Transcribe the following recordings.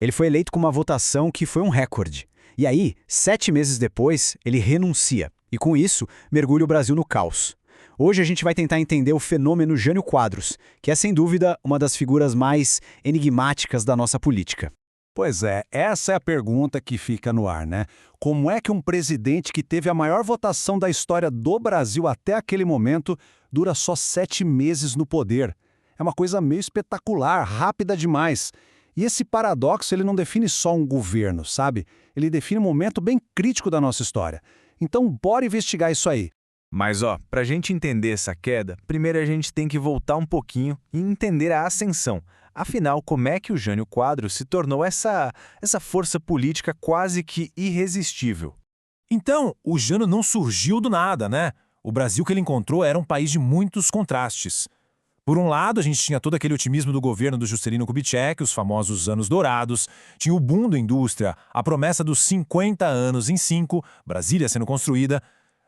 Ele foi eleito com uma votação que foi um recorde. E aí, 7 meses depois, ele renuncia. E com isso, mergulha o Brasil no caos. Hoje a gente vai tentar entender o fenômeno Jânio Quadros, que é sem dúvida uma das figuras mais enigmáticas da nossa política. Pois é, essa é a pergunta que fica no ar, né? Como é que um presidente que teve a maior votação da história do Brasil até aquele momento dura só 7 meses no poder? É uma coisa meio espetacular, rápida demais. E esse paradoxo, ele não define só um governo, sabe? Ele define um momento bem crítico da nossa história. Então, bora investigar isso aí. Mas pra gente entender essa queda, primeiro a gente tem que voltar um pouquinho e entender a ascensão. Afinal, como é que o Jânio Quadros se tornou essa força política quase que irresistível? Então, o Jânio não surgiu do nada, né? O Brasil que ele encontrou era um país de muitos contrastes. Por um lado, a gente tinha todo aquele otimismo do governo do Juscelino Kubitschek, os famosos anos dourados, tinha o boom da indústria, a promessa dos 50 anos em 5, Brasília sendo construída.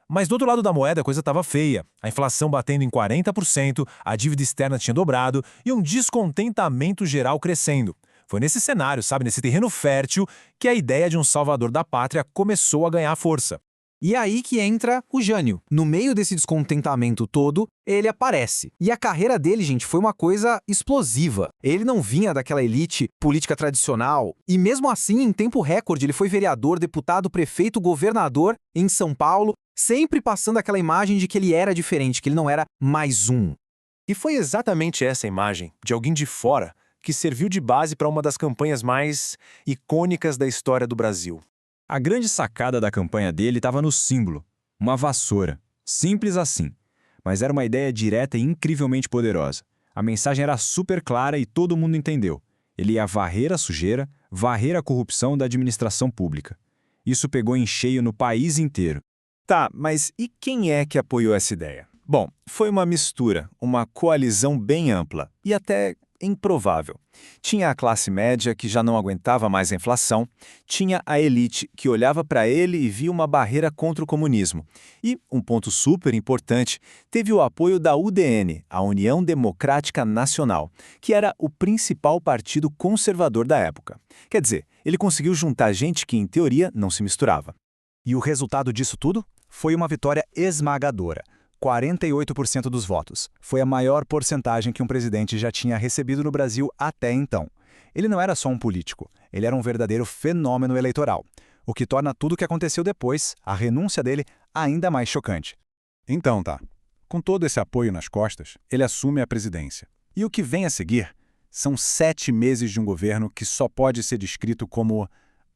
Mas do outro lado da moeda a coisa estava feia. A inflação batendo em 40%, a dívida externa tinha dobrado e um descontentamento geral crescendo. Foi nesse cenário, sabe, nesse terreno fértil, que a ideia de um salvador da pátria começou a ganhar força. E aí que entra o Jânio. No meio desse descontentamento todo, ele aparece. E a carreira dele, gente, foi uma coisa explosiva. Ele não vinha daquela elite política tradicional. E mesmo assim, em tempo recorde, ele foi vereador, deputado, prefeito, governador em São Paulo, sempre passando aquela imagem de que ele era diferente, que ele não era mais um. E foi exatamente essa imagem, de alguém de fora, que serviu de base para uma das campanhas mais icônicas da história do Brasil. A grande sacada da campanha dele estava no símbolo, uma vassoura. Simples assim. Mas era uma ideia direta e incrivelmente poderosa. A mensagem era super clara e todo mundo entendeu. Ele ia varrer a sujeira, varrer a corrupção da administração pública. Isso pegou em cheio no país inteiro. Tá, mas e quem é que apoiou essa ideia? Bom, foi uma mistura, uma coalizão bem ampla e até improvável. Tinha a classe média que já não aguentava mais a inflação, tinha a elite que olhava para ele e via uma barreira contra o comunismo. E, um ponto super importante, teve o apoio da UDN, a União Democrática Nacional, que era o principal partido conservador da época. Quer dizer, ele conseguiu juntar gente que, em teoria, não se misturava. E o resultado disso tudo foi uma vitória esmagadora. 48% dos votos. Foi a maior porcentagem que um presidente já tinha recebido no Brasil até então. Ele não era só um político, ele era um verdadeiro fenômeno eleitoral, o que torna tudo o que aconteceu depois, a renúncia dele, ainda mais chocante. Então tá, com todo esse apoio nas costas, ele assume a presidência. E o que vem a seguir são 7 meses de um governo que só pode ser descrito como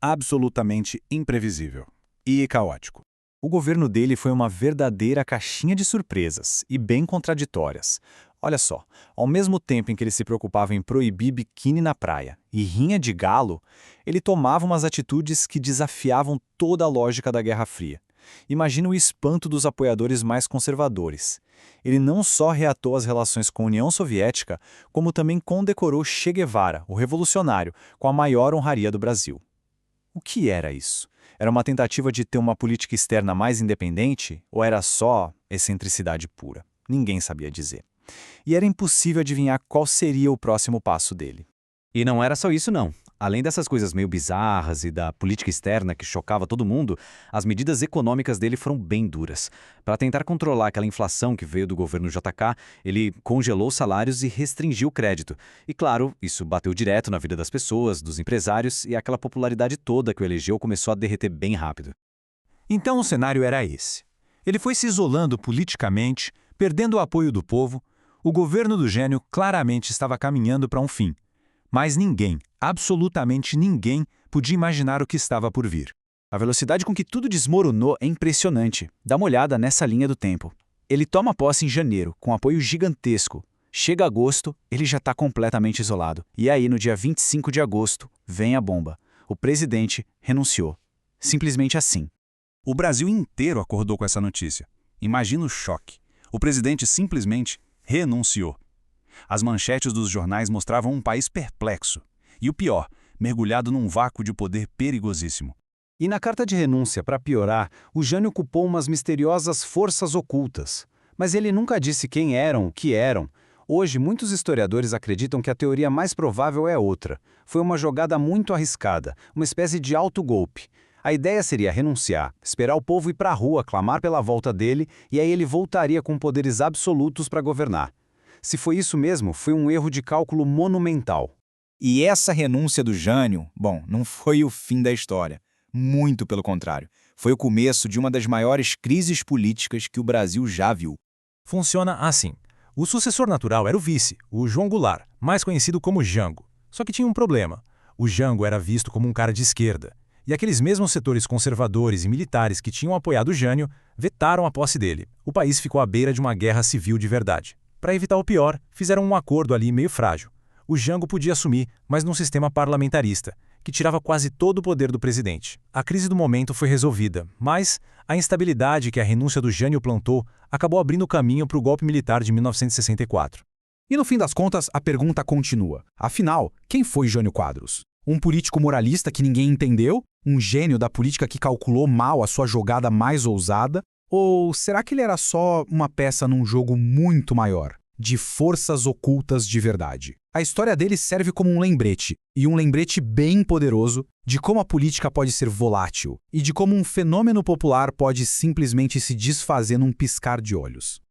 absolutamente imprevisível e caótico. O governo dele foi uma verdadeira caixinha de surpresas e bem contraditórias. Olha só, ao mesmo tempo em que ele se preocupava em proibir biquíni na praia e rinha de galo, ele tomava umas atitudes que desafiavam toda a lógica da Guerra Fria. Imagina o espanto dos apoiadores mais conservadores. Ele não só reatou as relações com a União Soviética, como também condecorou Che Guevara, o revolucionário, com a maior honraria do Brasil. O que era isso? Era uma tentativa de ter uma política externa mais independente ou era só excentricidade pura? Ninguém sabia dizer. E era impossível adivinhar qual seria o próximo passo dele. E não era só isso, não. Além dessas coisas meio bizarras e da política externa que chocava todo mundo, as medidas econômicas dele foram bem duras. Para tentar controlar aquela inflação que veio do governo JK, ele congelou os salários e restringiu o crédito. E claro, isso bateu direto na vida das pessoas, dos empresários, e aquela popularidade toda que o elegeu começou a derreter bem rápido. Então o cenário era esse. Ele foi se isolando politicamente, perdendo o apoio do povo. O governo do Jânio claramente estava caminhando para um fim. Mas ninguém, absolutamente ninguém, podia imaginar o que estava por vir. A velocidade com que tudo desmoronou é impressionante. Dá uma olhada nessa linha do tempo. Ele toma posse em janeiro, com apoio gigantesco. Chega agosto, ele já está completamente isolado. E aí, no dia 25 de agosto, vem a bomba. O presidente renunciou. Simplesmente assim. O Brasil inteiro acordou com essa notícia. Imagina o choque. O presidente simplesmente renunciou. As manchetes dos jornais mostravam um país perplexo. E o pior, mergulhado num vácuo de poder perigosíssimo. E na carta de renúncia, para piorar, o Jânio culpou umas misteriosas forças ocultas. Mas ele nunca disse quem eram, o que eram. Hoje, muitos historiadores acreditam que a teoria mais provável é outra. Foi uma jogada muito arriscada, uma espécie de autogolpe. A ideia seria renunciar, esperar o povo ir para a rua, clamar pela volta dele, e aí ele voltaria com poderes absolutos para governar. Se foi isso mesmo, foi um erro de cálculo monumental. E essa renúncia do Jânio, bom, não foi o fim da história. Muito pelo contrário. Foi o começo de uma das maiores crises políticas que o Brasil já viu. Funciona assim. O sucessor natural era o vice, o João Goulart, mais conhecido como Jango. Só que tinha um problema. O Jango era visto como um cara de esquerda. E aqueles mesmos setores conservadores e militares que tinham apoiado o Jânio vetaram a posse dele. O país ficou à beira de uma guerra civil de verdade. Para evitar o pior, fizeram um acordo ali meio frágil. O Jango podia assumir, mas num sistema parlamentarista, que tirava quase todo o poder do presidente. A crise do momento foi resolvida, mas a instabilidade que a renúncia do Jânio plantou acabou abrindo caminho para o golpe militar de 1964. E no fim das contas, a pergunta continua. Afinal, quem foi Jânio Quadros? Um político moralista que ninguém entendeu? Um gênio da política que calculou mal a sua jogada mais ousada? Ou será que ele era só uma peça num jogo muito maior, de forças ocultas de verdade? A história dele serve como um lembrete, e um lembrete bem poderoso, de como a política pode ser volátil e de como um fenômeno popular pode simplesmente se desfazer num piscar de olhos.